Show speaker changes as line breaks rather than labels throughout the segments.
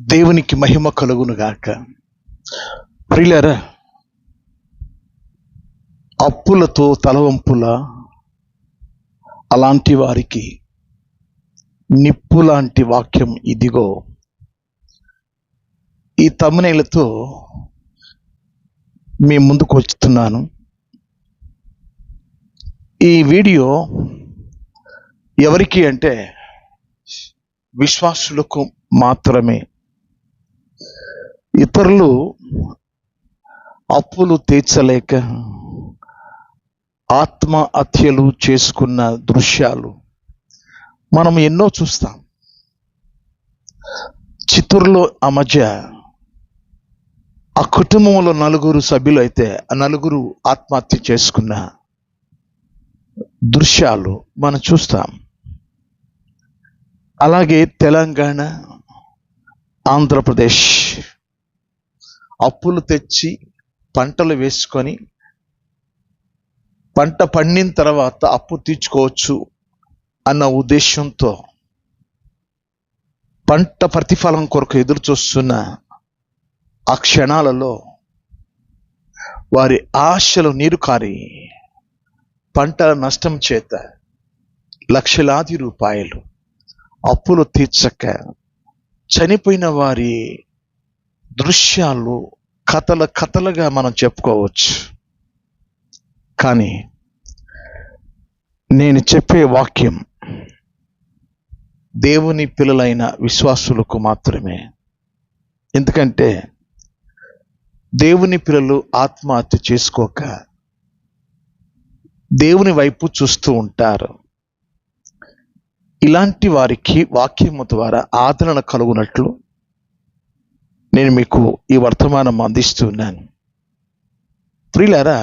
దేవునికి మహిమ కలుగును గాక. ప్రియులారా, అప్పులతో తలవంపుల అలాంటి వారికి నిప్పు లాంటి వాక్యం ఇదిగో. ఈ తమ్మునేలతో మీ ముందుకు వచ్చుతున్నాను. ఈ వీడియో ఎవరికి అంటే విశ్వాసులకు మాత్రమే. ఇతరులు అప్పులు తీర్చలేక ఆత్మహత్యలు చేసుకున్న దృశ్యాలు మనం ఎన్నో చూస్తాం. చిత్తూరులో ఆ మధ్య ఆ కుటుంబంలో 4 సభ్యులు అయితే ఆ 4 ఆత్మహత్య చేసుకున్న దృశ్యాలు మనం చూస్తాం. అలాగే తెలంగాణ, ఆంధ్రప్రదేశ్ అప్పులు తెచ్చి పంటలు వేసుకొని పంట పండిన తర్వాత అప్పు తీర్చుకోవచ్చు అన్న ఉద్దేశంతో పంట ప్రతిఫలం కొరకు ఎదురు చూస్తున్న ఆ క్షణాలలో వారి ఆశలు నీరు కారి పంటల నష్టం చేత లక్షలాది రూపాయలు అప్పులు తీర్చక చనిపోయిన వారి దృశ్యాలు కథలుగా మనం చెప్పుకోవచ్చు. కానీ నేను చెప్పే వాక్యం దేవుని పిల్లలైన విశ్వాసులకు మాత్రమే. ఎందుకంటే దేవుని పిల్లలు ఆత్మహత్య చేసుకోక దేవుని వైపు చూస్తూ ఉంటారు. ఇలాంటి వారికి వాక్యము ద్వారా ఆదరణ కలుగునట్లు నేను మీకు ఈ వర్తమానం అందిస్తున్నాను. ప్రియులారా,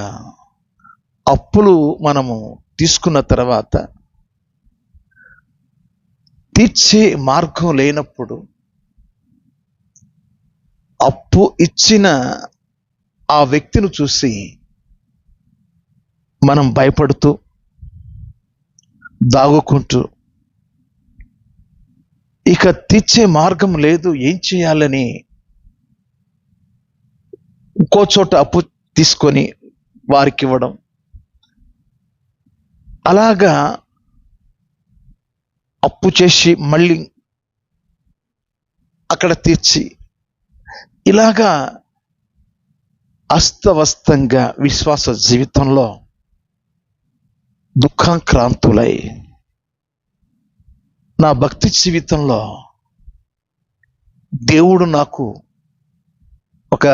అప్పులు మనము తీసుకున్న తర్వాత తీర్చే మార్గం లేనప్పుడు అప్పు ఇచ్చిన ఆ వ్యక్తిని చూసి మనం భయపడుతూ దాగుకుంటూ ఇక తీర్చే మార్గం లేదు, ఏం చేయాలని ఇంకో చోట అప్పు తీసుకొని వారికి ఇవ్వడం, అలాగా అప్పు చేసి మళ్ళీ అక్కడ తీర్చి ఇలాగా అస్తవస్తంగా విశ్వాస జీవితంలో దుఃఖాక్రాంతులై నా భక్తి జీవితంలో దేవుడు నాకు ఒక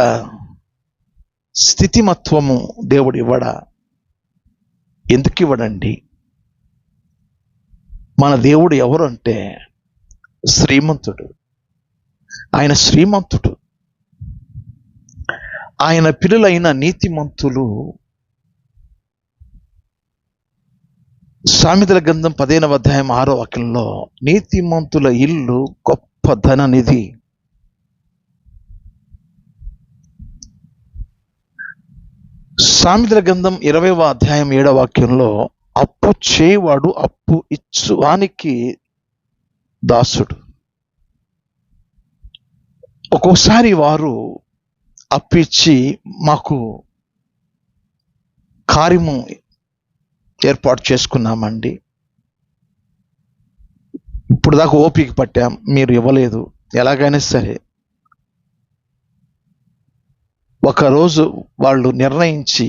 స్థితిమత్వము దేవుడు ఇవ్వడా? ఎందుకు ఇవ్వడండి? మన దేవుడు ఎవరు అంటే శ్రీమంతుడు. ఆయన శ్రీమంతుడు. ఆయన పిల్లలైన నీతిమంతులు సామెతల గ్రంథం 15వ అధ్యాయం 6వ వాక్యంలో నీతిమంతుల ఇల్లు గొప్ప ధన నిధి. సామెతల గ్రంథం 20వ అధ్యాయం 7వ వాక్యంలో అప్పు చేయవాడు అప్పు ఇచ్చువానికి దాసుడు. ఒక్కోసారి వారు అప్పిచ్చి మాకు కార్యము ఏర్పాటు చేసుకున్నామండి, ఇప్పుడు దాకా ఓపిక పట్టాం, మీరు ఇవ్వలేదు, ఎలాగైనా సరే ఒకరోజు వాళ్ళు నిర్ణయించి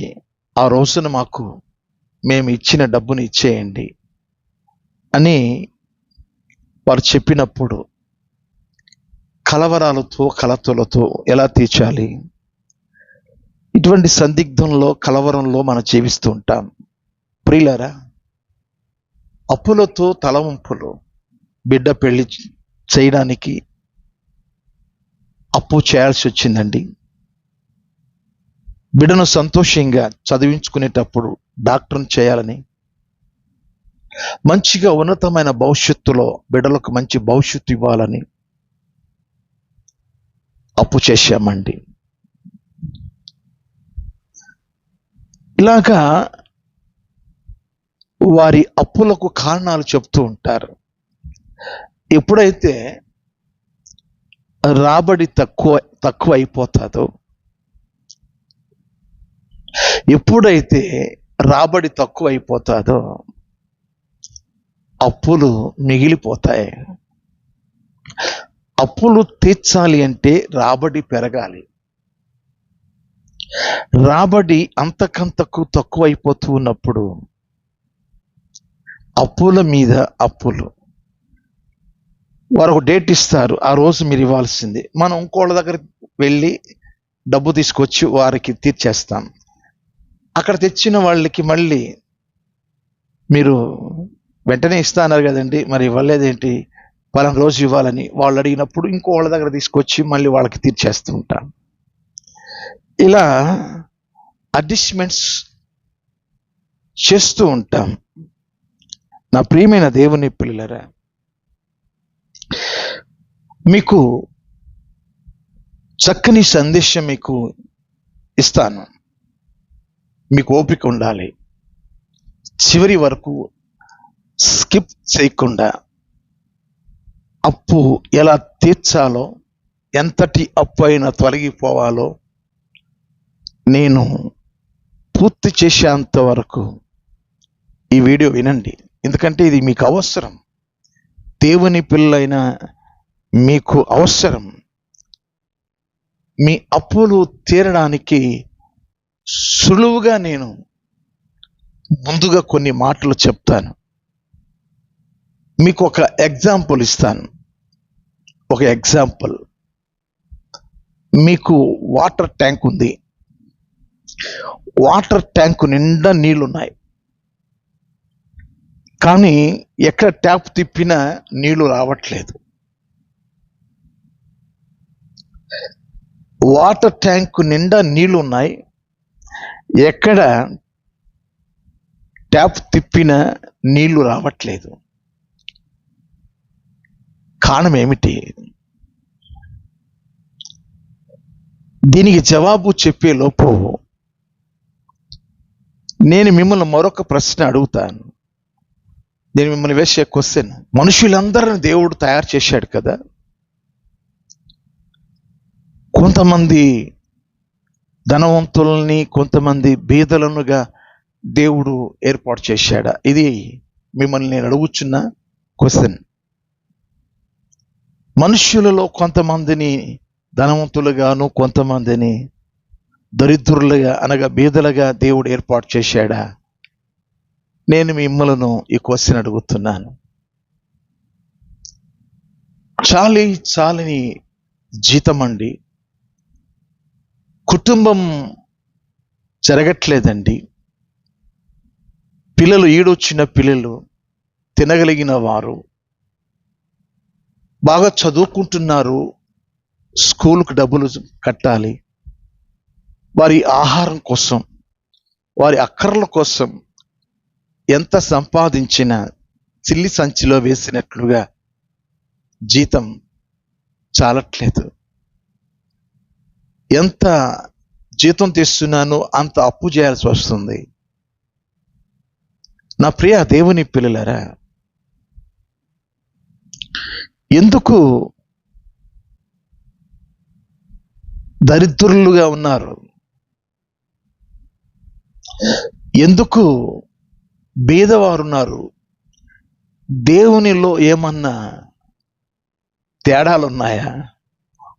ఆ రోజున మాకు మేము ఇచ్చిన డబ్బుని ఇచ్చేయండి అని వారు చెప్పినప్పుడు కలవరాలతో కలతలతో ఎలా తీర్చాలి? ఇటువంటి సందిగ్ధంలో కలవరంలో మనం జీవిస్తూ ఉంటాం. ప్రియులారా, అప్పులతో తలవంపులు. బిడ్డ పెళ్లి చేయడానికి అప్పు చేయాల్సి వచ్చిందండి. బిడ్డను సంతోషంగా చదివించుకునేటప్పుడు డాక్టర్ని చేయాలని, మంచిగా ఉన్నతమైన భవిష్యత్తులో బిడ్డలకు మంచి భవిష్యత్తు ఇవ్వాలని అప్పు చేశామండి. ఇలాగా వారి అప్పులకు కారణాలు చెప్తూ ఉంటారు. ఎప్పుడైతే రాబడి తక్కువ అయిపోతుందో, ఎప్పుడైతే రాబడి తక్కువ అయిపోతుందో అప్పులు మిగిలిపోతాయి. అప్పులు తీర్చాలి అంటే రాబడి పెరగాలి. రాబడి అంతకంతకు తక్కువ అయిపోతూ ఉన్నప్పుడు అప్పుల మీద అప్పులు. వారు ఒక డేట్ ఇస్తారు, ఆ రోజు మీరు ఇవ్వాల్సింది. మనం ఇంకోళ్ళ దగ్గర వెళ్ళి డబ్బు తీసుకొచ్చి వారికి తీర్చేస్తాం. అక్కడ తెచ్చిన వాళ్ళకి మళ్ళీ మీరు వెంటనే ఇస్తా అన్నారు కదండి, మరి ఇవ్వలేదేంటి, పలానా రోజు ఇవ్వాలని వాళ్ళు అడిగినప్పుడు ఇంకో వాళ్ళ దగ్గర తీసుకొచ్చి మళ్ళీ వాళ్ళకి తీర్చేస్తూ ఉంటాం. ఇలా అడ్జస్ట్మెంట్స్ చేస్తూ ఉంటాం. నా ప్రియమైన దేవుని పిల్లలారా, మీకు చక్కని సందేశం మీకు ఇస్తాను. మీకు ఓపిక ఉండాలి. చివరి వరకు స్కిప్ చేయకుండా అప్పు ఎలా తీర్చాలో, ఎంతటి అప్పు అయినా తొలగిపోవాలో నేను పూర్తి చేసేంత వరకు ఈ వీడియో వినండి. ఎందుకంటే ఇది మీకు అవసరం. దేవుని పిల్లలైన మీకు అవసరం. మీ అప్పులు తీరడానికి సులువుగా నేను ముందుగా కొన్ని మాటలు చెప్తాను. మీకు ఒక ఎగ్జాంపుల్ ఇస్తాను. ఒక ఎగ్జాంపుల్, మీకు వాటర్ ట్యాంక్ ఉంది. వాటర్ ట్యాంక్ నిండా నీళ్లున్నాయి, కానీ ఎక్కడ ట్యాప్ తిప్పినా నీళ్లు రావట్లేదు. వాటర్ ట్యాంక్ నిండా నీళ్లు ఉన్నాయి, ఎక్కడ ట్యాప్ తిప్పినా నీళ్లు రావట్లేదు. కారణం ఏమిటి? దీనికి జవాబు చెప్పే లోపు నేను మిమ్మల్ని మరొక ప్రశ్న అడుగుతాను. నేను మిమ్మల్ని వేసే క్వశ్చన్, మనుషులందరిని దేవుడు తయారు చేశాడు కదా, కొంతమంది ధనవంతుల్ని కొంతమంది బీదలనుగా దేవుడు ఏర్పాటు చేశాడా? ఇది మిమ్మల్ని నేను అడుగుచున్న క్వశ్చన్. మనుష్యులలో కొంతమందిని ధనవంతులుగాను కొంతమందిని దరిద్రులుగా అనగా బీదలుగా దేవుడు ఏర్పాటు చేశాడా? నేను మిమ్మల్ని ఈ క్వశ్చన్ అడుగుతున్నాను. చాలని జీతం అండి, కుటుంబం జరగట్లేదండి, పిల్లలు ఈడొచ్చిన పిల్లలు తినగలిగిన వారు బాగా చదువుకుంటున్నారు, స్కూల్కి డబ్బులు కట్టాలి, వారి ఆహారం కోసం వారి అక్కర్ల కోసం ఎంత సంపాదించినా చిల్లి సంచిలో వేసినట్లుగా జీతం చాలట్లేదు. ఎంత జీతం తీస్తున్నానో అంత అప్పు చేయాల్సి వస్తుంది. నా ప్రియ దేవుని పిల్లలారా, ఎందుకు దరిద్రులుగా ఉన్నారు? ఎందుకు బీదవారున్నారు? దేవునిలో ఏమన్నా తేడాలున్నాయా?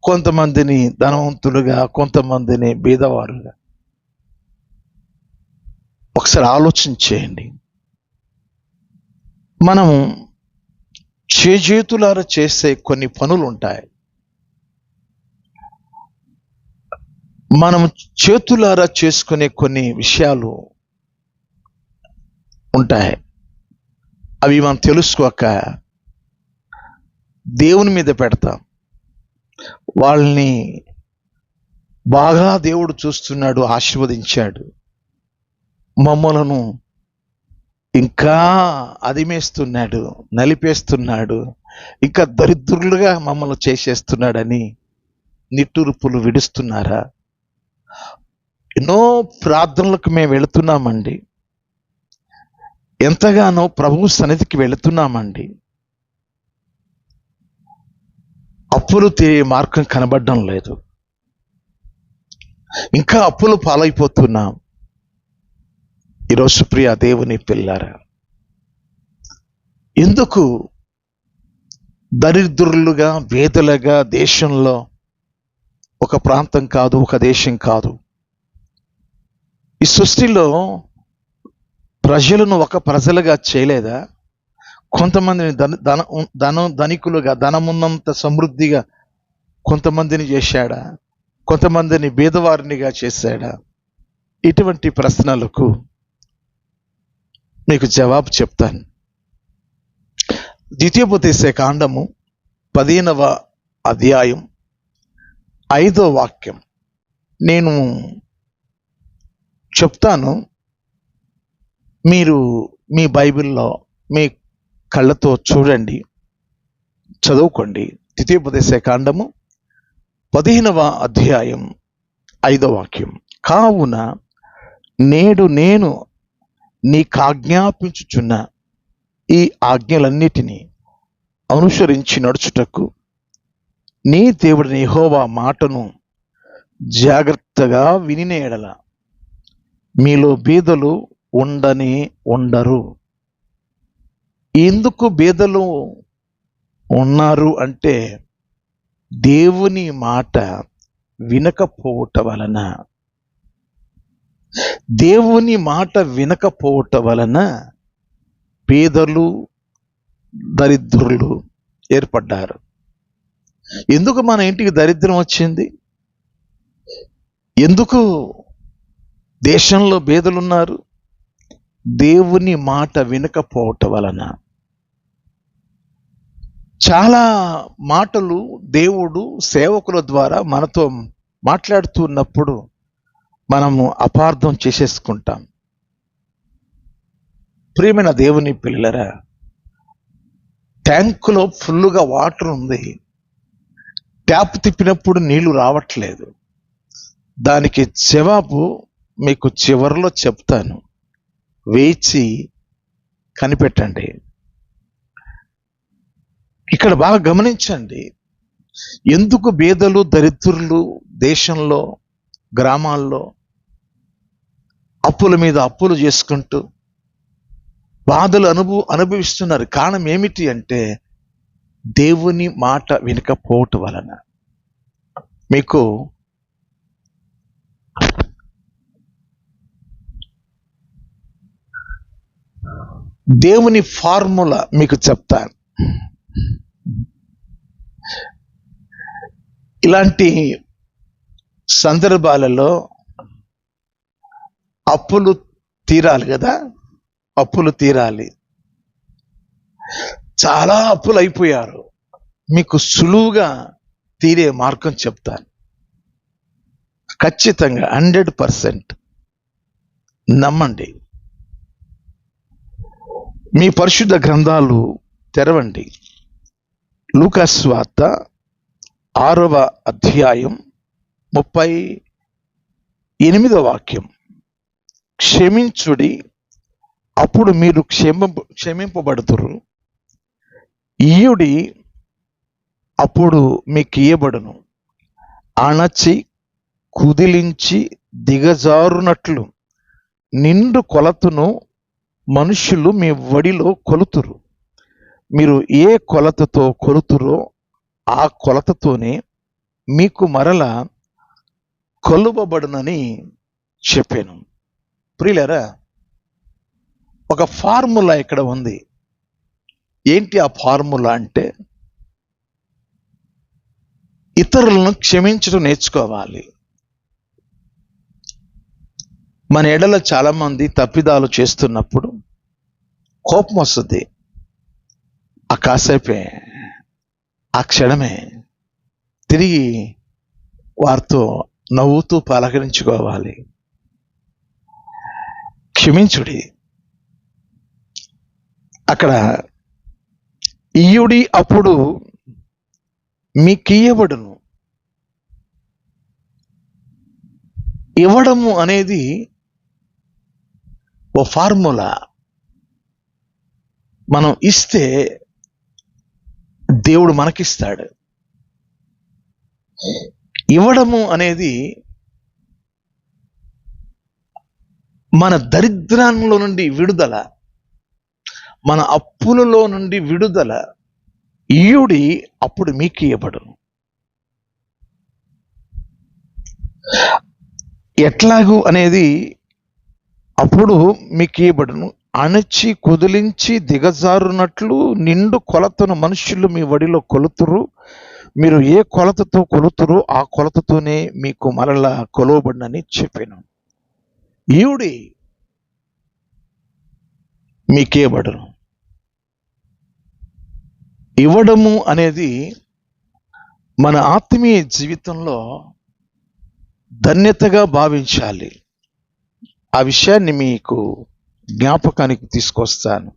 కొంతమందిని ధనవంతులుగా కొంతమందిని బీదవారుగా. ఒకసారి ఆలోచన చేయండి. మనం చేతులారా చేసే కొన్ని పనులు ఉంటాయి, మనం చేతులారా చేసుకునే కొన్ని విషయాలు ఉంటాయి. అవి మనం తెలుసుకోక దేవుని మీద పెడతాం. వాళ్ళని బాగా దేవుడు చూస్తున్నాడు, ఆశీర్వదించాడు, మమ్మలను ఇంకా అదిమేస్తున్నాడు, నలిపేస్తున్నాడు, ఇంకా దరిద్రులుగా మమ్మల్ని చేసేస్తున్నాడని నిట్టూర్పులు విడుస్తున్నారా? ఎన్నో ప్రార్థనలకు మేము వెళుతున్నామండి, ఎంతగానో ప్రభు సన్నిధికి వెళుతున్నామండి. అప్పులు తీరే మార్గం కనబడడం లేదు. ఇంకా అప్పులు పాలైపోతున్నాం. ఈరోజు ప్రియ దేవుని పిల్లారా, ఎందుకు దరిద్రులుగా వేదలుగా దేశంలో, ఒక ప్రాంతం కాదు, ఒక దేశం కాదు, ఈ సృష్టిలో ప్రజలను ఒక ప్రజలుగా చేయలేదా? కొంతమందిని ధనికులుగా, ధనమున్నంత సమృద్ధిగా కొంతమందిని చేశాడా? కొంతమందిని బీదవారినిగా చేశాడా? ఇటువంటి ప్రశ్నలకు మీకు జవాబు చెప్తాను. ద్వితీయోపదేశ కాండము 15వ అధ్యాయం 5వ వాక్యం నేను చెప్తాను. మీరు మీ బైబిల్లో మీ కళ్ళతో చూడండి, చదువుకోండి. ద్వితీయోపదేశ కాండము 15వ అధ్యాయం 5వ వాక్యం. కావున నేడు నేను నీకాజ్ఞాపించుచున్న ఈ ఆజ్ఞలన్నిటినీ అనుసరించి నడుచుటకు నీ దేవుడిని యెహోవా మాటను జాగ్రత్తగా వినిన ఎడల మీలో బీదలు ఉండనే ఉండరు. ఎందుకు బీదలు ఉన్నారు అంటే, దేవుని మాట వినకపోవటం వలన, దేవుని మాట వినకపోవటం వలన పేదలు, దరిద్రులు ఏర్పడ్డారు. ఎందుకు మన ఇంటికి దరిద్రం వచ్చింది? ఎందుకు దేశంలో పేదలున్నారు? దేవుని మాట వినకపోవటం వలన. చాలా మాటలు దేవుడు సేవకుల ద్వారా మనతో మాట్లాడుతున్నప్పుడు మనము అపార్థం చేసేసుకుంటాం. ప్రియమైన దేవుని పిల్లరా, ట్యాంకులో ఫుల్లుగా వాటర్ ఉంది, ట్యాప్ తిప్పినప్పుడు నీళ్లు రావట్లేదు. దానికి జవాబు మీకు చివరిలో చెప్తాను, వేచి కనిపెట్టండి. ఇక్కడ బాగా గమనించండి. ఎందుకు బీదలు, దరిద్రులు దేశంలో, గ్రామాల్లో అప్పుల మీద అప్పులు చేసుకుంటూ బాధలు అనుభవిస్తున్నారు? కారణం ఏమిటి అంటే, దేవుని మాట వినకపోవటం వలన. మీకు దేవుని ఫార్ములా మీకు చెప్తాను. ఇలాంటి సందర్భాలలో అప్పులు తీరాలి కదా, అప్పులు తీరాలి. చాలా అప్పులు అయిపోయారు. మీకు సులువుగా తీరే మార్గం చెప్తాను. ఖచ్చితంగా 100% నమ్మండి. మీ పరిశుద్ధ గ్రంథాలు తెరవండి. లూకా సువార్త 6వ అధ్యాయం 38వ వాక్యం. క్షమించుడి, అప్పుడు మీరు క్షమింపబడుతురు. ఇయ్యుడి, అప్పుడు మీకు ఇయ్యబడును. అణచి కుదిలించి దిగజారునట్లు నిండు కొలతను మనుషులు మీ వడిలో కొలుతురు. మీరు ఏ కొలతతో కొలుతురో ఆ కొలతతోనే మీకు మరల కొలువబడునని చెప్పాను. ప్రియులారా, ఒక ఫార్ములా ఇక్కడ ఉంది. ఏంటి ఆ ఫార్ములా అంటే, ఇతరులను క్షమించడం నేర్చుకోవాలి. మన ఎడల చాలా మంది తప్పిదాలు చేస్తున్నప్పుడు కోపం వస్తుంది. ఆ కాసేపే, ఆ క్షణమే తిరిగి వారితో నవ్వుతూ పలకరించుకోవాలి. క్షమించుడి. అక్కడ ఇయ్యుడి, అప్పుడు మీకు ఇయ్యబడును. ఇవ్వడము అనేది ఓ ఫార్ములా. మనం ఇస్తే దేవుడు మనకిస్తాడు. ఇవ్వడము అనేది మన దరిద్రంలో నుండి విడుదల, మన అప్పులలో నుండి విడుదల. ఇయుడి అప్పుడు మీకు ఇవ్వబడును. ఎట్లాగూ అనేది అప్పుడు మీకు ఇవ్వబడును. అణచి కుదిలించి దిగజారునట్లు నిండు కొలతను మనుషులు మీ వడిలో కొలుతురు. మీరు ఏ కొలతతో కొలుతురో ఆ కొలతతోనే మీకు మరలా కొలవబడినని చెప్పాను. ఈవుడి మీకేబడును. ఇవ్వడము అనేది మన ఆత్మీయ జీవితంలో ధన్యతగా భావించాలి. ఆ విషయాన్ని మీకు జ్ఞాపకానికి తీసుకొస్తాను.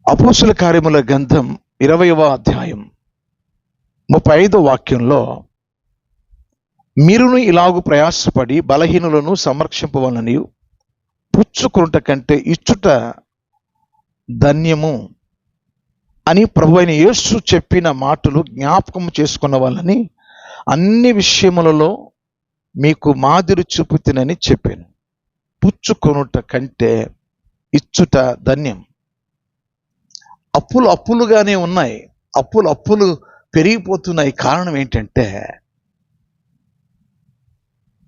అపోస్తుల కార్యముల గ్రంథం 20వ అధ్యాయం 35వ వాక్యంలో, మీరును ఇలాగు ప్రయాసపడి బలహీనులను సంరక్షింపవలనని పుచ్చుకొనుట కంటే ఇచ్చుట ధన్యము అని ప్రభువైన యేసు చెప్పిన మాటలు జ్ఞాపకం చేసుకున్న వాళ్ళని అన్ని విషయములలో మీకు మాదిరి చూపుతునని చెప్పాను. పుచ్చుకొనుట కంటే ఇచ్చుట ధన్యం. అప్పులుగానే ఉన్నాయి. అప్పులు పెరిగిపోతున్నాయి. కారణం ఏంటంటే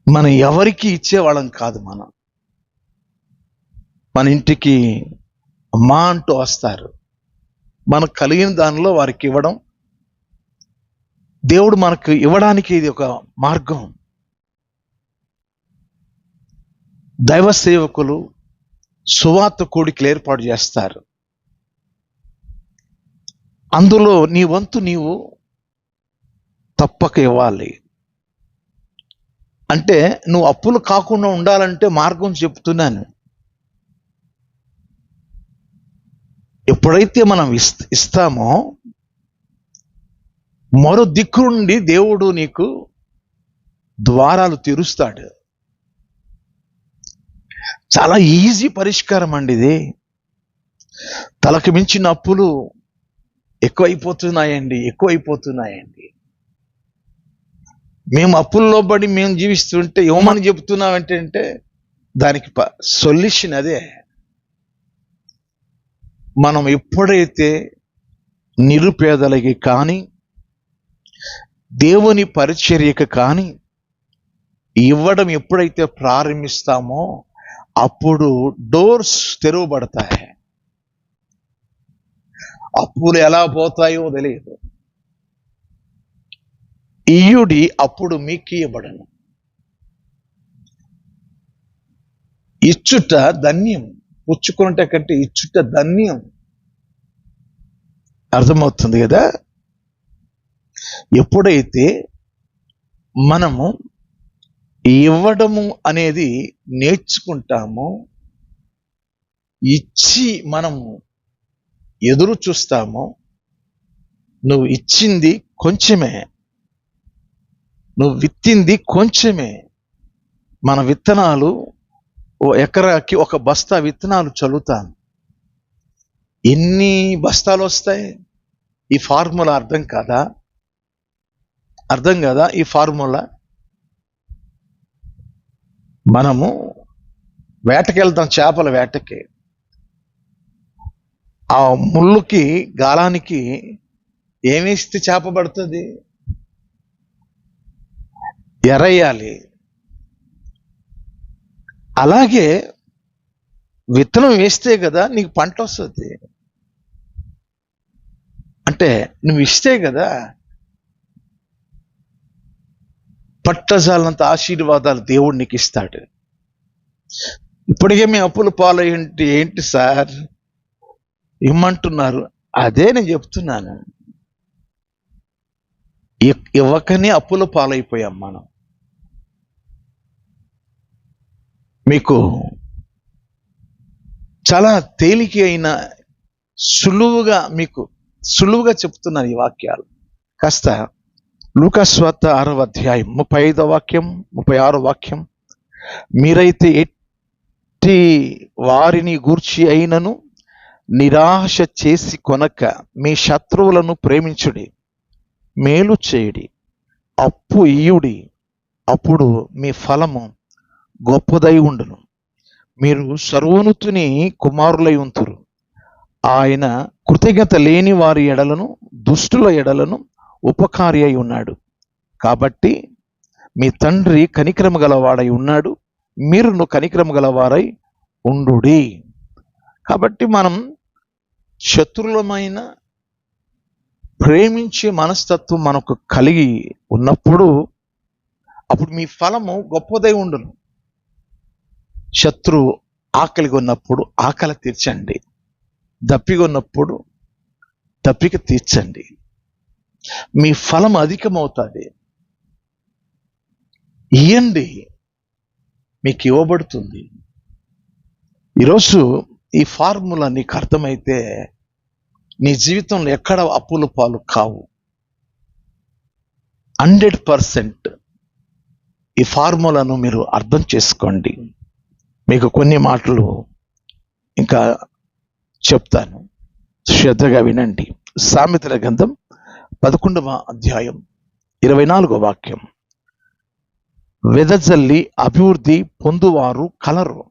మనం ఎవరికి ఇచ్చేవాళ్ళం కాదు. మన ఇంటికి అమ్మా అంటూ వస్తారు. మనకు కలిగిన దానిలో వారికి ఇవ్వడం, దేవుడు మనకు ఇవ్వడానికి ఇది ఒక మార్గం. దైవ సేవకులు సువార్త కూడికలు ఏర్పాటు చేస్తారు. అందులో నీ వంతు నీవు తప్పక ఇవ్వాలి. అంటే నువ్వు అప్పులు కాకుండా ఉండాలంటే మార్గం చెప్తున్నాను. ఎప్పుడైతే మనం ఇస్తామో మరో దిక్కు నుండి దేవుడు నీకు ద్వారాలు తెరుస్తాడు. చాలా ఈజీ పరిష్కారం అండి ఇది. తలకు మించిన అప్పులు ఎక్కువైపోతున్నాయండి. మేము అప్పుల్లో పడి మేము జీవిస్తుంటే ఏమని చెప్తున్నామంటే దానికి సొల్యూషన్ అదే. మనం ఎప్పుడైతే నిరుపేదలకి కానీ దేవుని పరిచర్యకు కానీ ఇవ్వడం ఎప్పుడైతే ప్రారంభిస్తామో అప్పుడు డోర్స్ తెరవబడతాయి. అప్పులు ఎలా పోతాయో తెలియదు. ఇయుడి అప్పుడు మీకు ఇవ్వబడను. ఇచ్చుట ధన్యం. పుచ్చుకుంటే కంటే ఇచ్చుట ధన్యం. అర్థమవుతుంది కదా? ఎప్పుడైతే మనము ఇవ్వడము అనేది నేర్చుకుంటామో, ఇచ్చి మనము ఎదురు చూస్తామో, నువ్వు ఇచ్చింది కొంచెమే, నువ్వు విత్తింది కొంచెమే. మన విత్తనాలు ఎకరాకి 1 బస్తా విత్తనాలు చల్లుతాను. ఎన్ని బస్తాలు వస్తాయి? ఈ ఫార్ములా అర్థం కాదా? ఈ ఫార్ములా. మనము వేటకి వెళ్తాం, చేపల వేటకి. ఆ ముళ్ళుకి గాలానికి ఏమేస్తే చేప పడుతుంది? ఎరయ్యాలి. అలాగే విత్తనం వేస్తే కదా నీకు పంట వస్తుంది. అంటే నువ్వు ఇస్తే కదా పట్టజాలంత ఆశీర్వాదాలు దేవుడు నీకు ఇస్తాడు. ఇప్పటికే మేము అప్పులు పాలయ్యంటే ఏంటి సార్ ఇమ్మంటున్నారు? అదే నేను చెప్తున్నాను. ఇవ్వకనే అప్పులు పాలైపోయాం మనం. మీకు చాలా తేలిక అయిన సులువుగా చెప్తున్నాను ఈ వాక్యాలు. కాస్త లూకా సువార్త 6వ అధ్యాయం 35వ వాక్యం 36వ వాక్యం, మీరైతే ఎట్టి వారిని గూర్చి అయినను నిరాశ చేసి కొనక మీ శత్రువులను ప్రేమించుడి, మేలు చేయుడి, అప్పు ఇయ్యుడి, అప్పుడు మీ ఫలము గొప్పదై ఉండును. మీరు సర్వోన్నతుని కుమారులై ఉంతురు. ఆయన కృతజ్ఞత లేని వారి ఎడలను దుష్టుల ఎడలను ఉపకారి అయి ఉన్నాడు. కాబట్టి మీ తండ్రి కనికరము గలవాడై ఉన్నాడు, మీరును కనికరము గలవారై ఉండుడి. కాబట్టి మనం శత్రులమైన ప్రేమించే మనస్తత్వం మనకు కలిగి ఉన్నప్పుడు అప్పుడు మీ ఫలము గొప్పదై ఉండును. శత్రు ఆకలిగా ఉన్నప్పుడు ఆకలి తీర్చండి, దప్పిగా ఉన్నప్పుడు దప్పిక తీర్చండి, మీ ఫలం అధికమవుతుంది. ఇయ్యండి, మీకు ఇవ్వబడుతుంది. ఈరోజు ఈ ఫార్ములా నీకు అర్థమైతే నీ జీవితంలో ఎక్కడ అప్పుల పాలు కావు. 100% ఈ ఫార్ములాను మీరు అర్థం చేసుకోండి. మీకు కొన్ని మాటలు ఇంకా చెప్తాను, శ్రద్ధగా వినండి. సామెతల గ్రంథం 11వ అధ్యాయం 24వ వాక్యం. వెదజల్లి అభివృద్ధి పొందువారు కలరు.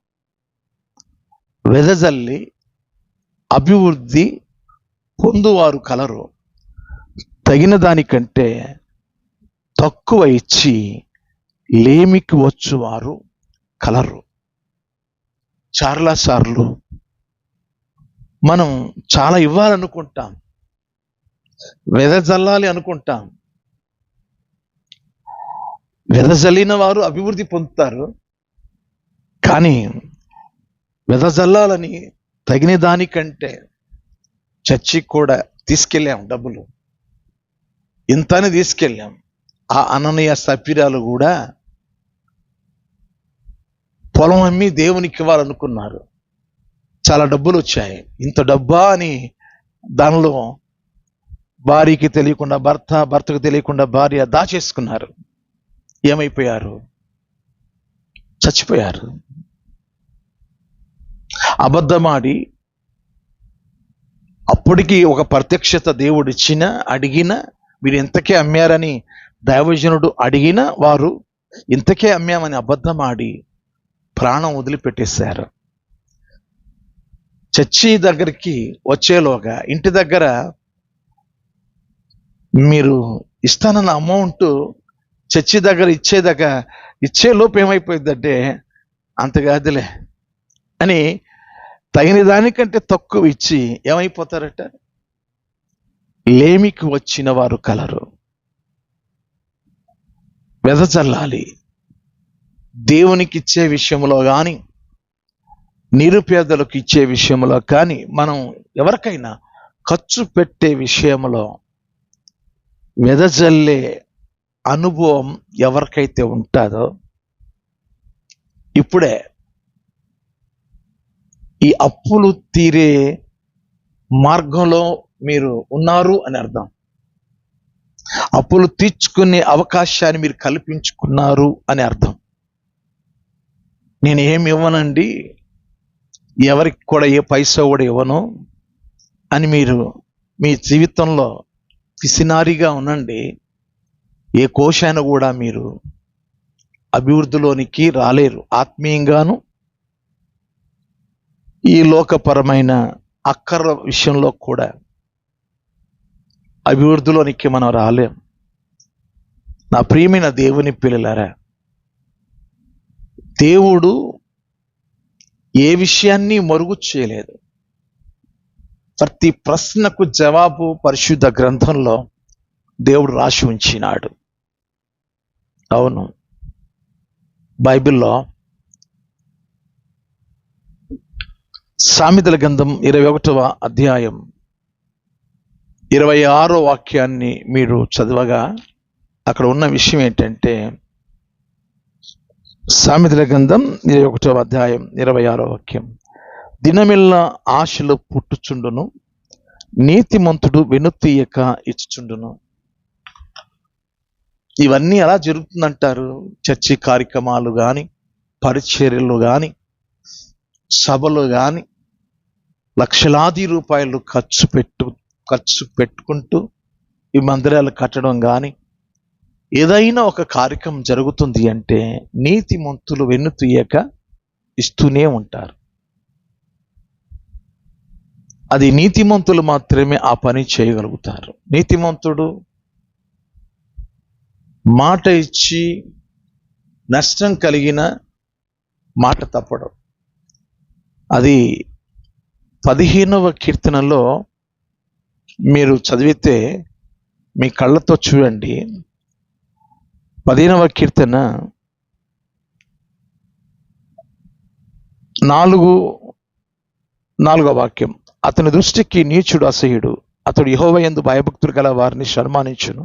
వెదజల్లి అభివృద్ధి పొందువారు కలరు. తగిన దానికంటే తక్కువ ఇచ్చి లేమికి వచ్చువారు కలరు. చాలాసార్లు మనం చాలా ఇవ్వాలనుకుంటాం, వెదజల్లాలి అనుకుంటాం. వెదజల్లిన వారు అభివృద్ధి పొందుతారు, కానీ వెదజల్లాలని తగిన దానికంటే చర్చికి కూడా తీసుకెళ్ళాం, డబ్బులు ఇంతని తీసుకెళ్ళాం. ఆ అననీయ సఫీరాలు కూడా పొలం అమ్మి దేవునికి ఇవ్వాలనుకున్నారు. చాలా డబ్బులు వచ్చాయి. ఇంత డబ్బా అని దానిలో భార్యకి తెలియకుండా భర్త, భర్తకు తెలియకుండా భార్య దాచేసుకున్నారు. ఏమైపోయారు? చచ్చిపోయారు. అబద్ధమాడి అప్పటికి ఒక ప్రత్యక్షత దేవుడు ఇచ్చిన అడిగిన వీరు ఇంతకే అమ్మారని దైవజనుడు అడిగిన వారు ఇంతకే అమ్మామని అబద్ధమాడి ప్రాణం వదిలిపెట్టేశారు. చర్చి దగ్గరికి వచ్చేలోగా ఇంటి దగ్గర మీరు ఇస్తానన్న అమౌంట్ చర్చి దగ్గర ఇచ్చే లోపు ఏమైపోయిందంటే అంతగాదిలే అని తగిన దానికంటే తక్కువ ఇచ్చి ఏమైపోతారట? లేమికి వచ్చిన వారు కలరు. వెదజల్లాలి. దేవునికి ఇచ్చే విషయంలో కానీ, నిరుపేదలకు ఇచ్చే విషయంలో కానీ, మనం ఎవరికైనా ఖర్చు పెట్టే విషయంలో వెదజల్లే అనుభవం ఎవరికైతే ఉంటుందో ఇప్పుడే ఈ అప్పులు తీరే మార్గంలో మీరు ఉన్నారు అని అర్థం. అప్పులు తీర్చుకునే అవకాశాన్ని మీరు కల్పించుకున్నారు అని అర్థం. నేను ఏమి ఇవ్వనండి, ఎవరికి కూడా ఏ పైసా కూడా ఇవ్వను అని మీరు మీ జీవితంలో పిసినారిగా ఉండండి. ఏ కోశాన కూడా మీరు అభివృద్ధిలోనికి రాలేరు. ఆత్మీయంగాను ఈ లోకపరమైన అక్కర విషయంలో కూడా అభివృద్ధిలోనికి మనం రాలేం. నా ప్రియమైన దేవుని పిల్లలారా, దేవుడు ఏ విషయాన్ని మరుగు చేయలేదు. ప్రతి ప్రశ్నకు జవాబు పరిశుద్ధ గ్రంథంలో దేవుడు రాసి ఉంచినాడు. అవును, బైబిల్లో సామెతల గ్రంథం 21వ అధ్యాయం 26వ వాక్యాన్ని మీరు చదవగా అక్కడ ఉన్న విషయం ఏంటంటే, సామెతల గ్రంథం 21వ అధ్యాయం 26వ వాక్యం. దినమెల్లా ఆశలు పుట్టుచుండును, నీతిమంతుడు వెనుతీయక ఇచ్చుచుండును. ఇవన్నీ ఎలా జరుగుతుందంటారు? చర్చి కార్యక్రమాలు కానీ, పరిచర్యలు కానీ, సభలు కానీ లక్షలాది రూపాయలు ఖర్చు పెట్టుకుంటూ ఈ మందిరాలు కట్టడం కానీ ఏదైనా ఒక కార్యక్రమం జరుగుతుంది అంటే నీతిమంతులు వెన్ను తీయక ఇస్తూనే ఉంటారు. అది నీతిమంతులు మాత్రమే ఆ పని చేయగలుగుతారు. నీతిమంతుడు మాట ఇచ్చి నష్టం కలిగిన మాట తప్పడం. అది 15వ కీర్తనలో మీరు చదివితే మీ కళ్ళతో చూడండి. 15వ కీర్తన 4వ వాక్యం. అతని దృష్టికి నీచుడు అసహ్యుడు, అతడు యెహోవా యందు భయభక్తులు గల వారిని సన్మానించును.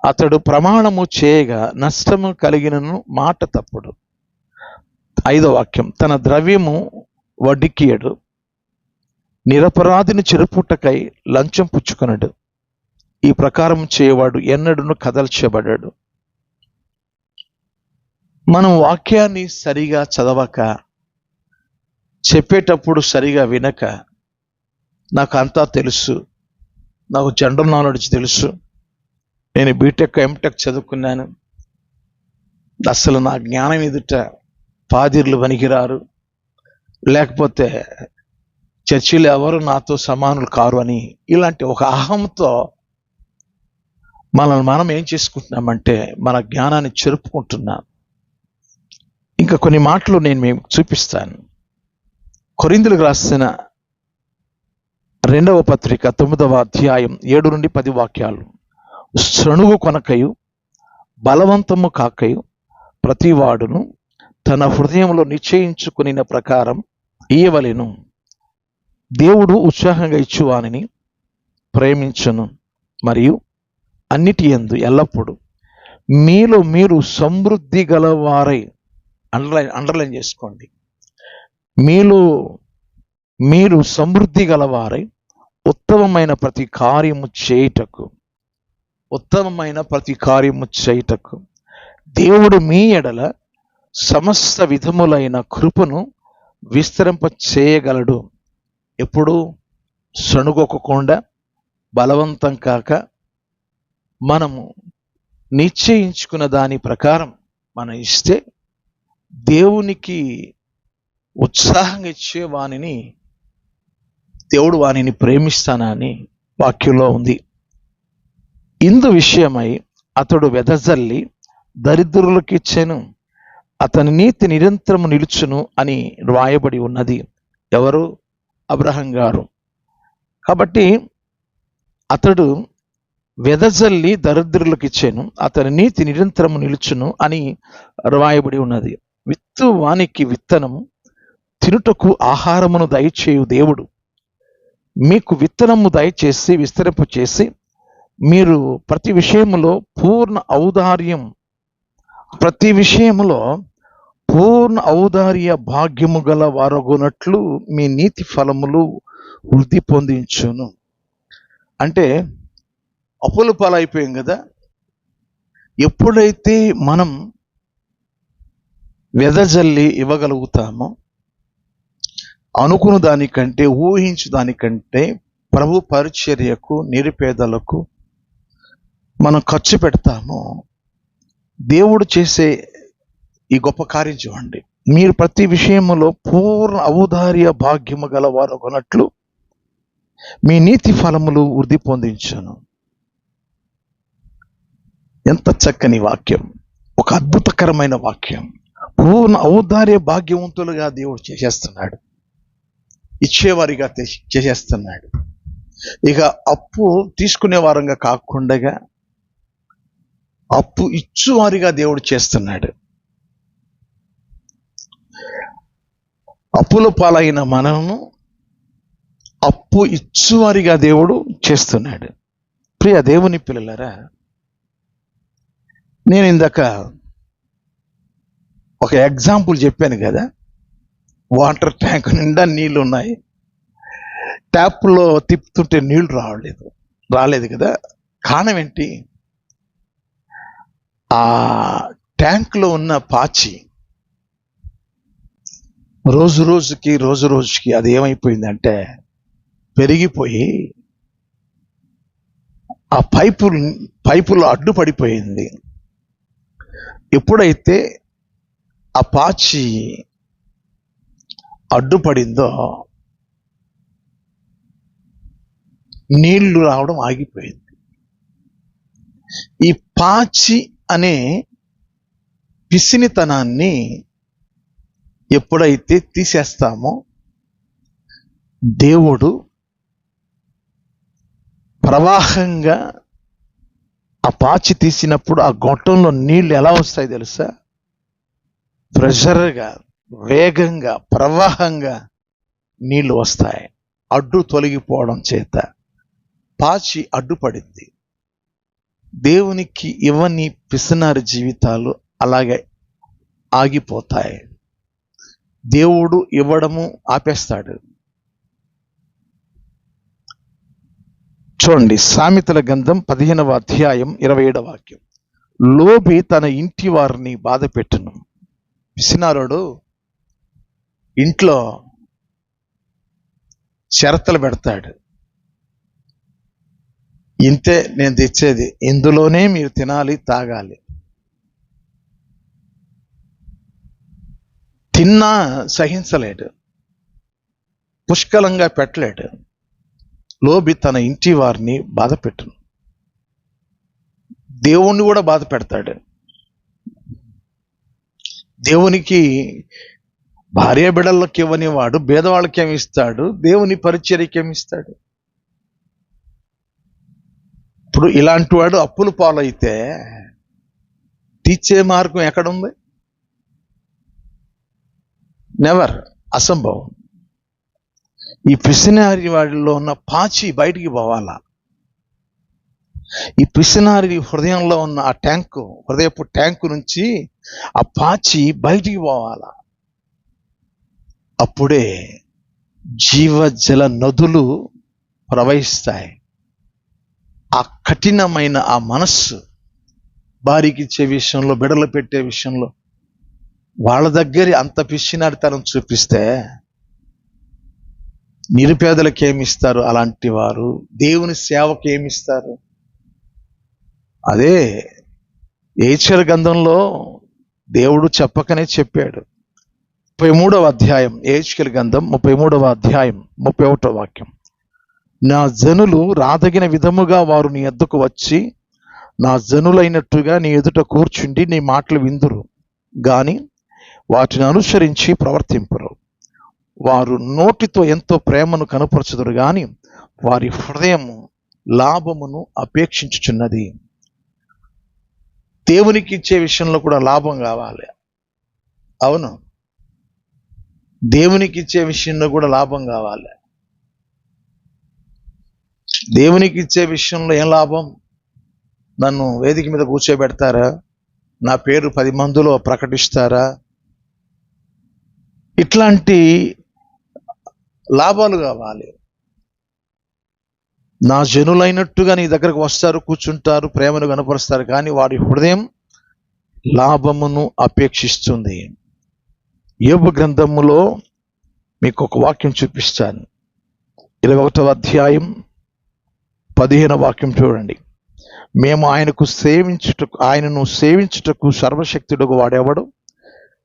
అతడు ప్రమాణము చేయగా నష్టము కలిగినను మాట తప్పుడు. 5వ వాక్యం. తన ద్రవ్యము వడ్డీకియడు, నిరపరాధిని చెరుపుటకై లంచం పుచ్చుకొనడు. ఈ ప్రకారం చేయవాడు ఎన్నడూను కదల్చబడ్డాడు. మనం వాక్యాన్ని సరిగా చదవక, చెప్పేటప్పుడు సరిగా వినక, నాకు అంతా తెలుసు, నాకు జనరల్ నాలెడ్జ్ తెలుసు, నేను బీటెక్ ఎంటెక్ చదువుకున్నాను, అసలు నా జ్ఞానం ఎదుట పాదిర్లు పనికిరారు, లేకపోతే చర్చిలో ఎవరు నాతో సమానులు కారు అని ఇలాంటి ఒక అహంతో మనం ఏం చేసుకుంటున్నామంటే మన జ్ఞానాన్ని చెరుపుకుంటున్నాం. ఇంకా కొన్ని మాటలు నేను మీకు చూపిస్తాను. కొరింథీయులకు రాసిన 2వ పత్రిక 9వ అధ్యాయం 7 నుండి 10 వాక్యాలు. సణుగు కొనకయు బలవంతము కాకయు ప్రతివాడును తన హృదయంలో నిశ్చయించుకుని ప్రకారం ఇయ్యవలెను. దేవుడు ఉత్సాహంగా ఇచ్చువానిని ప్రేమించును, మరియు అన్నిటి యందు ఎల్లప్పుడూ మీలో మీరు సమృద్ధి గలవారై, అండర్లైన్ చేసుకోండి, మీలో మీరు సమృద్ధి గలవారై ఉత్తమమైన ప్రతి కార్యము చేయుటకు దేవుడు మీ ఎడల సమస్త విధములైన కృపను విస్తరింప చేయగలడు. ఎప్పుడు సణుగొకకుండా బలవంతం కాక మనము నిశ్చయించుకున్న దాని ప్రకారం మనం ఇస్తే దేవునికి ఉత్సాహంగా ఇచ్చే వానిని దేవుడు వానిని ప్రేమిస్తానని వాక్యంలో ఉంది. ఇందు విషయమై అతడు వెదజల్లి దరిద్రులకు ఇచ్చెను, అతని నీతి నిరంతరము నిలుచును అని రాయబడి ఉన్నది. ఎవరు? అబ్రహాం గారు. కాబట్టి అతడు వెదజల్లి దరిద్రులకు ఇచ్చెను, అతని నీతి నిరంతరము నిలుచును అని రాయబడి ఉన్నది. విత్తు వానికి విత్తనము, తినుటకు ఆహారమును దయచేయు దేవుడు మీకు విత్తనము దయచేసి విస్తరింప చేసి మీరు ప్రతి విషయములో పూర్ణ ఔదార్య భాగ్యము గల వారగునట్లు మీ నీతి ఫలములు వృద్ధి పొందించును. అంటే అప్పుల పాలైపోయాం కదా. ఎప్పుడైతే మనం వెదజల్లి ఇవ్వగలుగుతామో, అనుకున్న దానికంటే ఊహించు దానికంటే ప్రభు పరిచర్యకు నిరుపేదలకు మనం ఖర్చు పెడతామో, దేవుడు చేసే ఈ గొప్ప కార్యం చూడండి. మీరు ప్రతి విషయములో పూర్ణ ఔదార్య భాగ్యము గలవారు కొన్నట్లు మీ నీతి ఫలములు వృద్ధి పొందించును. ఎంత చక్కని వాక్యం, ఒక అద్భుతకరమైన వాక్యం. పూర్ణ ఔదార్య భాగ్యవంతులుగా దేవుడు చేసేస్తున్నాడు, ఇచ్చేవారిగా చేసేస్తున్నాడు. ఇక అప్పు తీసుకునే వారంగా కాకుండా అప్పు ఇచ్చువారిగా దేవుడు చేస్తున్నాడు. అప్పుల పాలైన మనము అప్పు ఇచ్చువారిగా దేవుడు చేస్తున్నాడు. ప్రియ దేవుని పిల్లలారా, నేను ఇందాక ఒక ఎగ్జాంపుల్ చెప్పాను కదా. వాటర్ ట్యాంక్ నిండా నీళ్ళు ఉన్నాయి, ట్యాప్లో తిప్పుతుంటే నీళ్లు రాలేదు కదా. కారణం ఏంటి? ఆ ట్యాంక్లో ఉన్న పాచి రోజు రోజుకి అది ఏమైపోయిందంటే పెరిగిపోయి ఆ పైపులో అడ్డుపడిపోయింది. ఎప్పుడైతే ఆ పాచి అడ్డుపడిందో నీళ్లు రావడం ఆగిపోయింది. ఈ పాచి అనే పిసినితనాన్ని ఎప్పుడైతే తీసేస్తామో దేవుడు ప్రవాహంగా ఆ పాచి తీసినప్పుడు ఆ గొట్టంలో నీళ్లు ఎలా వస్తాయి తెలుసా? ప్రెషర్గా, వేగంగా, ప్రవాహంగా నీళ్లు వస్తాయి. అడ్డు తొలగిపోవడం చేత పాచి అడ్డుపడింది. దేవునికి ఇవ్వని పిసినారి జీవితాలు అలాగే ఆగిపోతాయి. దేవుడు ఇవ్వడము ఆపేస్తాడు. చూడండి, సామెతల గ్రంథం 15వ అధ్యాయం 27వ వాక్యం. లోబి తన ఇంటి వారిని బాధ పెట్టును. పిసినారుడు ఇంట్లో షరతులు పెడతాడు. ఇంతే నేను తెచ్చేది, ఇందులోనే మీరు తినాలి, తాగాలి. తిన్నా సహించలేడు, పుష్కలంగా పెట్టలేడు. లోబి తన ఇంటి వారిని బాధ పెట్టును. దేవుణ్ణి కూడా బాధ పెడతాడు. దేవునికి భార్య బిడ్డలకి ఇవ్వని వాడు పేదవాళ్ళకి ఏమిస్తాడు? దేవుని పరిచర్యకి ఏమిస్తాడు? ఇప్పుడు ఇలాంటి వాడు అప్పులు పాలైతే తీర్చే మార్గం ఎక్కడుంది? నెవర్, అసంభవం. ఈ పిసినారి వాడిలో ఉన్న పాచి బయటికి పోవాలా. ఈ పిసినారి హృదయంలో ఉన్న ఆ ట్యాంకు, హృదయపు ట్యాంకు నుంచి ఆ పాచి బయటికి పోవాలా. అప్పుడే జీవజల నదులు ప్రవహిస్తాయి. ఆ కఠినమైన ఆ మనస్సు భార్యకి ఇచ్చే విషయంలో, బిడలు పెట్టే విషయంలో వాళ్ళ దగ్గర అంత పిసినారితనం చూపిస్తే నిరుపేదలకు ఏమిస్తారు? అలాంటి వారు దేవుని సేవకు ఏమిస్తారు? అదే ఏచెల గ్రంథంలో దేవుడు చెప్పకనే చెప్పాడు. 33వ అధ్యాయం, ఏచెల గ్రంథం 33వ అధ్యాయం 31వ వాక్యం. నా జనులు రాదగిన విధముగా వారు నీ ఎద్దుకు వచ్చి నా జనులైనట్టుగా నీ ఎదుట కూర్చుండి నీ మాటలు విందురు గాని వాటిని అనుసరించి ప్రవర్తింపరు. వారు నోటితో ఎంతో ప్రేమను కనపరచుదురు గాని వారి హృదయము లాభమును అపేక్షించుచున్నది. దేవునికి ఇచ్చే విషయంలో కూడా లాభం కావాలి. అవును, దేవునికి ఇచ్చే విషయంలో కూడా లాభం కావాలి. దేవునికి ఇచ్చే విషయంలో ఏం లాభం? నన్ను వేదిక మీద కూర్చోబెడతారా? నా పేరు 10 మందిలో ప్రకటిస్తారా? ఇట్లాంటి లాభాలు కావాలి. నా జనులైనట్టుగా నీ దగ్గరకు వస్తారు, కూర్చుంటారు, ప్రేమను కనపరుస్తారు, కానీ వారి హృదయం లాభమును అపేక్షిస్తుంది. యోబు గ్రంథములో మీకు ఒక వాక్యం చూపిస్తాను. 21వ అధ్యాయం 15వ వాక్యం చూడండి. మేము ఆయనను సేవించుటకు సర్వశక్తుడకు వాడేవాడు.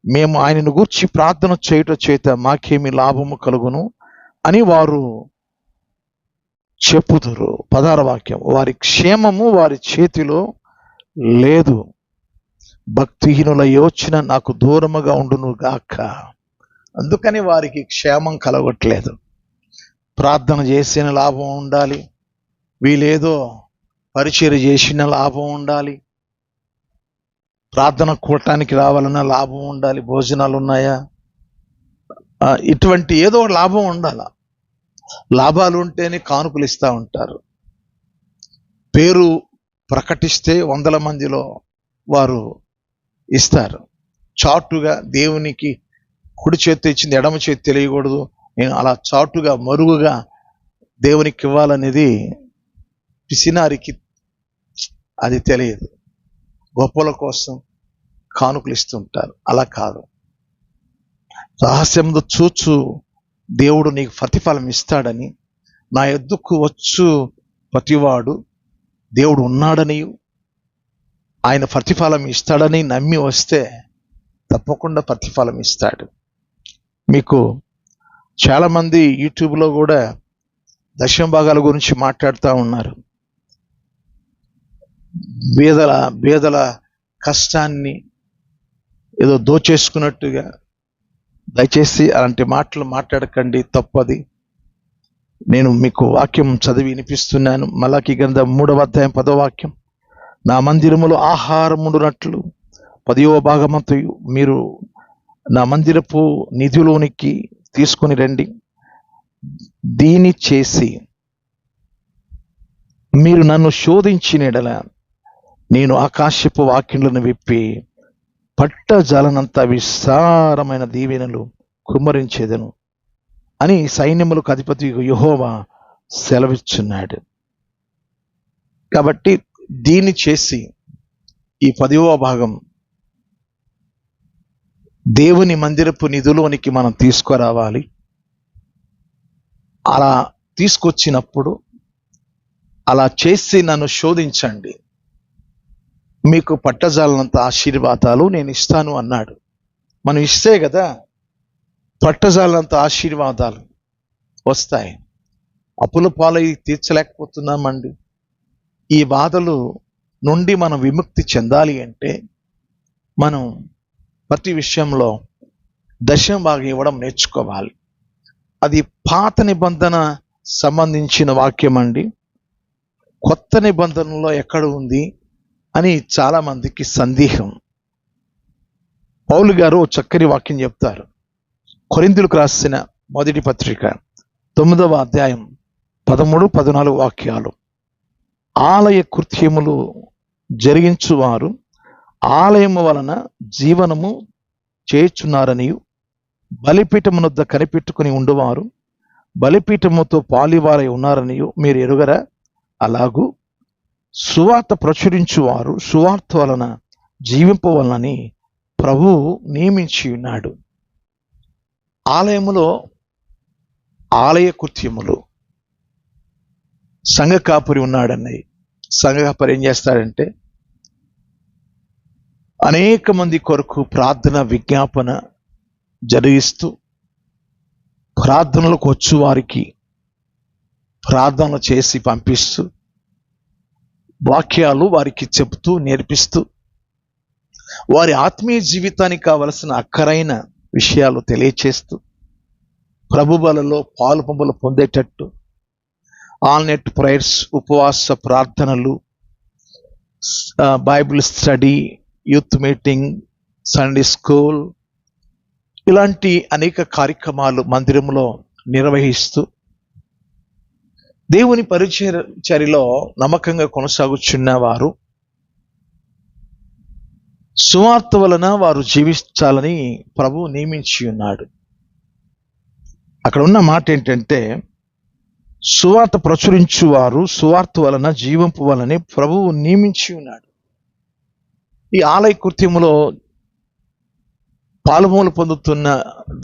మేము ఆయనను గూర్చి ప్రార్థన చేయుట చేత మాకేమి లాభము కలుగును అని వారు చెప్పుదురు. 16వ వాక్యం. వారి క్షేమము వారి చేతిలో లేదు, భక్తిహీనుల యోచన నాకు దూరముగా ఉండును గాక. అందుకని వారికి క్షేమం కలగట్లేదు. ప్రార్థన చేసిన లాభం ఉండాలి, వీలేదో పరిచర్య చేసిన లాభం ఉండాలి, ప్రార్థన కూడటానికి రావాలన్న లాభం ఉండాలి, భోజనాలు ఉన్నాయా, ఇటువంటి ఏదో లాభం ఉండాలి. లాభాలు ఉంటేనే కానుకలు ఇస్తూ ఉంటారు. పేరు ప్రకటిస్తే 100 మందిలో వారు ఇస్తారు. చాటుగా దేవునికి కుడి చేతి ఇచ్చింది ఎడమ చేతి తెలియకూడదు, నేను అలా చాటుగా మరుగుగా దేవునికి ఇవ్వాలనేది పిసినారికి అది తెలియదు. గొప్పల కోసం కానుకలు ఇస్తుంటారు. అలా కాదు. రహస్యంలో చూచు దేవుడు నీకు ప్రతిఫలం ఇస్తాడని, నా ఎద్దుకు వచ్చు ప్రతివాడు దేవుడు ఉన్నాడని, ఆయన ప్రతిఫలం ఇస్తాడని నమ్మి వస్తే తప్పకుండా ప్రతిఫలం ఇస్తాడు. మీకు చాలామంది యూట్యూబ్లో కూడా దశమ భాగాల గురించి మాట్లాడుతూ ఉన్నారు. బేదల కష్టాన్ని ఏదో దోచేసుకున్నట్టుగా. దయచేసి అలాంటి మాటలు మాట్లాడకండి, తప్పది. నేను మీకు వాక్యం చదివి వినిపిస్తున్నాను. మలాకి గ్రంథం 3వ అధ్యాయం 10వ వాక్యం. నా మందిరములో ఆహారముండునట్లు 10వ భాగమంతయు మీరు నా మందిరపు నిధిలోనికి తీసుకుని రండి. దీని చేసి మీరు నన్ను శోధించిన ఎడల నేను ఆకాశపు వాక్యములను విప్పి పట్టజాలనంత విస్తారమైన దీవెనలు కుమ్మరించేదను అని సైన్యములకు అధిపతి యెహోవా సెలవిస్తున్నాడు. కాబట్టి దీన్ని చేసి ఈ 10వ భాగం దేవుని మందిరపు నిధులోనికి మనం తీసుకురావాలి. అలా తీసుకొచ్చినప్పుడు అలా చేసి నన్ను శోధించండి, మీకు పట్టజాలనంత ఆశీర్వాదాలు నేను ఇస్తాను అన్నాడు. మనం ఇస్తే కదా పట్టజాలనంత ఆశీర్వాదాలు వస్తాయి. అప్పుల పాలై తీర్చలేకపోతున్నామండి. ఈ బాధలు నుండి మనం విముక్తి చెందాలి అంటే మనం ప్రతి విషయంలో దశమ భాగం ఇవ్వడం నేర్చుకోవాలి. అది పాత నిబంధన సంబంధించిన వాక్యం అండి. కొత్త నిబంధనలో ఎక్కడ ఉంది అని చాలా మందికి సందేహం. పౌలు గారు చక్కని వాక్యం చెప్తారు. కొరింథీయులకు రాసిన మొదటి పత్రిక 9వ అధ్యాయం 13-14 వాక్యాలు. ఆలయ కృత్యములు జరిగించువారు ఆలయము వలన జీవనము చేయుచున్నారని, బలిపీఠమునొద్ద కనిపెట్టుకుని ఉండువారు బలిపీఠముతో పాలివారై ఉన్నారని మీరు ఎరుగరా? అలాగూ సువార్త ప్రచురించువారు సువార్త వలన జీవింపవలనని ప్రభువు నియమించి ఉన్నాడు. ఆలయములో ఆలయ కృత్యములు, సంఘ కాపురి ఉన్నాడన్నది. సంఘ కాపురి ఏం చేస్తాడంటే అనేక మంది కొరకు ప్రార్థన విజ్ఞాపన జరిగిస్తూ ప్రార్థనలకు వచ్చు వారికి ప్రార్థనలు చేసి పంపిస్తూ వాక్యాలు వారికి చెబుతూ నేర్పిస్తూ వారి ఆత్మీయ జీవితానికి కావలసిన అక్కరైన విషయాలు తెలియచేస్తూ ప్రభు బలలో పాలు పంపులు పొందేటట్టు ఆల్నెట్ ప్రేయర్స్, ఉపవాస ప్రార్థనలు, Bible study, youth meeting, Sunday school, ఇలాంటి అనేక కార్యక్రమాలు మందిరంలో నిర్వహిస్తూ దేవుని పరిచర్యలో నమ్మకంగా కొనసాగుచున్న వారు సువార్త వలన వారు జీవించాలని ప్రభు నియమించి ఉన్నాడు. అక్కడ ఉన్న మాట ఏంటంటే సువార్త ప్రచురించువారు సువార్త వలన జీవింపు వలని ప్రభువు నియమించి ఉన్నాడు. ఈ ఆలయ కృత్యములో పాలుమూలు పొందుతున్న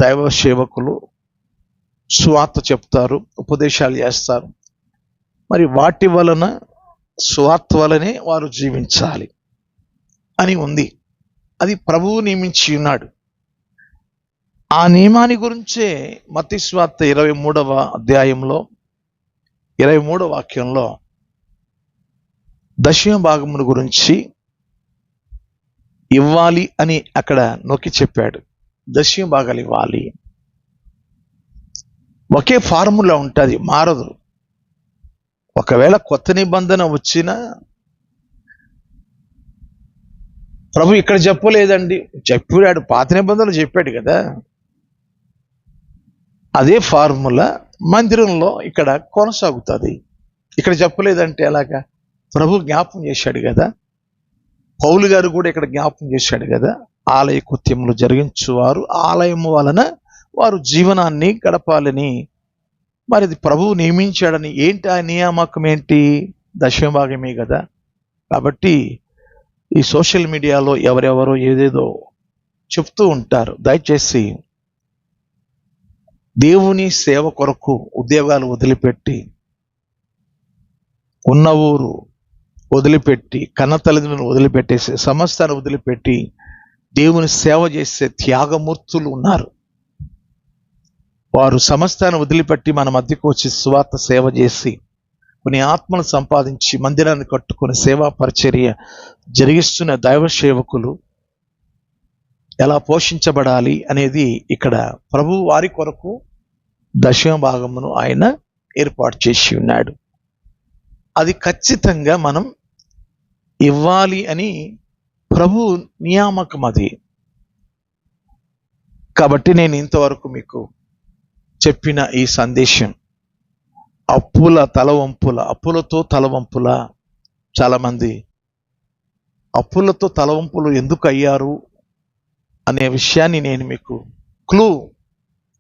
దైవ సేవకులు సువార్త చెప్తారు, ఉపదేశాలు చేస్తారు. మరి వాటి వలన సువార్త వలనే వారు జీవించాలి అని ఉంది. అది ప్రభువు నియమించి ఉన్నాడు. ఆ నియమాన్ని గురించే మత్తయి సువార్త 23వ అధ్యాయంలో 23వ వాక్యంలో దశమ భాగమును గురించి ఇవ్వాలి అని అక్కడ నొక్కి చెప్పాడు. దశమ భాగాలు ఇవ్వాలి. ఒకే ఫార్ములా ఉంటుంది, మారదు. ఒకవేళ కొత్త నిబంధన వచ్చినా ప్రభు ఇక్కడ చెప్పలేదండి, చెప్పాడు, పాత నిబంధనలు చెప్పాడు కదా. అదే ఫార్ములా మందిరంలో ఇక్కడ కొనసాగుతుంది. ఇక్కడ చెప్పలేదంటే ఎలాగా? ప్రభు జ్ఞాపం చేశాడు కదా. పౌలు గారు కూడా ఇక్కడ జ్ఞాపం చేశాడు కదా. ఆలయ కృత్యములు జరిగించువారు ఆలయము వలన వారు జీవనాన్ని గడపాలని. మరి అది ప్రభువు నియమించాడని. ఏంటి ఆ నియామకం? ఏంటి? దశమ భాగమే కదా. కాబట్టి ఈ సోషల్ మీడియాలో ఎవరెవరో ఏదేదో చెప్తూ ఉంటారు. దయచేసి దేవుని సేవ కొరకు ఉద్యోగాలు వదిలిపెట్టి ఉన్న ఊరు వదిలిపెట్టి, కన్న తల్లిదండ్రులను వదిలిపెట్టేసి, సమస్తాన్ని వదిలిపెట్టి దేవుని సేవ చేసే త్యాగమూర్తులు ఉన్నారు. వారు సమస్తాన్ని వదిలిపెట్టి మన మధ్యకు వచ్చి సువార్త సేవ చేసి కొన్ని ఆత్మలు సంపాదించి మందిరాన్ని కట్టుకుని సేవా పరిచర్య జరిగిస్తున్న దైవ సేవకులు ఎలా పోషించబడాలి అనేది ఇక్కడ ప్రభు వారి కొరకు దశమ భాగమును ఆయన ఏర్పాటు చేసి ఉన్నాడు. అది ఖచ్చితంగా మనం ఇవ్వాలి అని ప్రభు నియామకం అది. కాబట్టి నేను ఇంతవరకు మీకు చెప్పిన ఈ సందేశం అప్పులతో తలవంపుల. చాలామంది అప్పులతో తలవంపులు ఎందుకు అయ్యారు అనే విషయాన్ని నేను మీకు క్లూ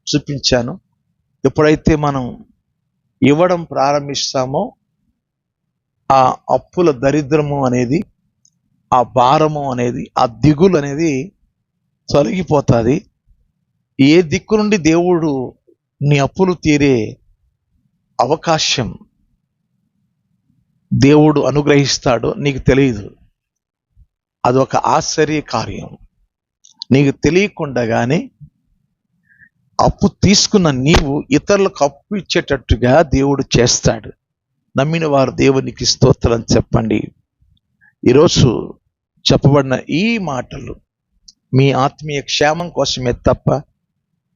చూపించాను. ఎప్పుడైతే మనం ఇవ్వడం ప్రారంభిస్తామో ఆ అప్పుల దరిద్రము అనేది, ఆ భారము అనేది, ఆ దిగులు అనేది తొలగిపోతుంది. ఏ దిక్కు నుండి దేవుడు నీ అప్పులు తీరే అవకాశం దేవుడు అనుగ్రహిస్తాడో నీకు తెలియదు. అదొక ఆశ్చర్య కార్యం. నీకు తెలియకుండానే అప్పు తీసుకున్న నీవు ఇతరులకు అప్పు ఇచ్చేటట్టుగా దేవుడు చేస్తాడు. నమ్మిన వారు దేవునికి స్తోత్రం చెప్పండి. ఈరోజు చెప్పబడిన ఈ మాటలు మీ ఆత్మీయ క్షేమం కోసమే తప్ప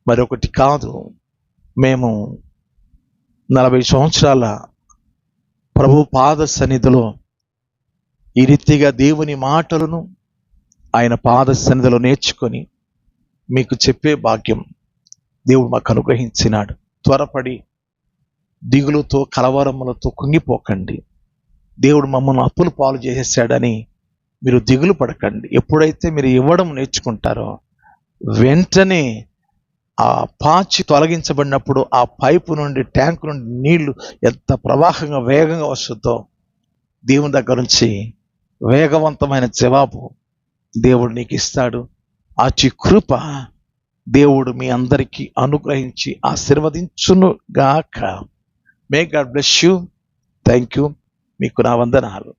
మరొకటి కాదు. మేము 40 సంవత్సరాల ప్రభు పాద సన్నిధిలో ఈ రీతిగా దేవుని మాటలను ఆయన పాద సన్నిధిలో నేర్చుకొని మీకు చెప్పే భాగ్యం దేవుడు మాకు అనుగ్రహించినాడు. త్వరపడి దిగులుతో కలవరములతో కుంగిపోకండి. దేవుడు మమ్మల్ని అప్పులు పాలు చేసేసాడని మీరు దిగులు పడకండి. ఎప్పుడైతే మీరు ఇవ్వడం నేర్చుకుంటారో వెంటనే ఆ పాచి తొలగించబడినప్పుడు ఆ పైపు నుండి, ట్యాంకు నుండి నీళ్లు ఎంత ప్రవాహంగా వేగంగా వస్తుందో దేవుని దగ్గర నుంచి వేగవంతమైన జవాబు దేవుడు నీకు ఇస్తాడు. ఆ కృప దేవుడు మీ అందరికీ అనుగ్రహించి ఆశీర్వదించును గాక. May God bless you. Thank you. మీకు నా వందనాలు.